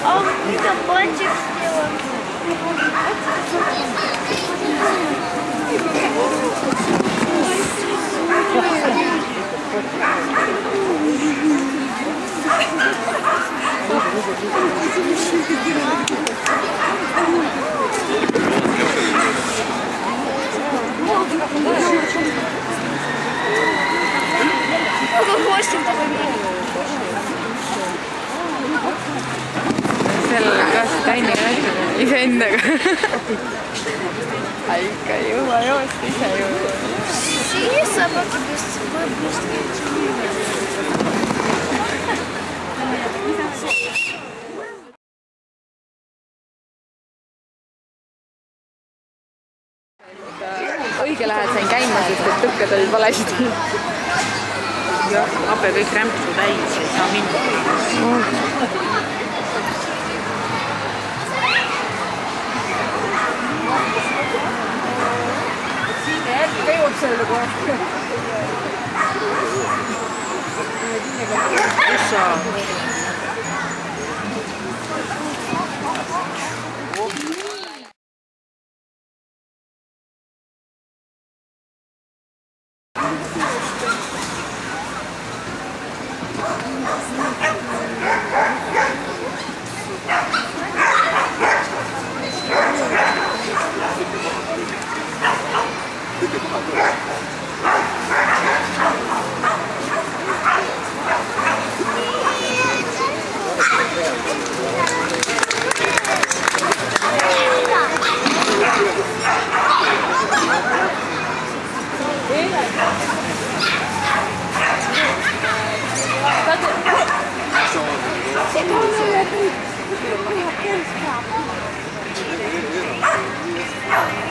Ах, это мальчик сделал. Хвостик такой. Selle kas Taini rääkida iseendaga. Ikka ei jõua joosta ise jõua. Все собаки быстрее. Õige lähed sain käima, sest et tõkked olid valesti. Jah, hape kõik rämpsu täis, ei saa minna. Käi otsele kohe. Kus sa? Это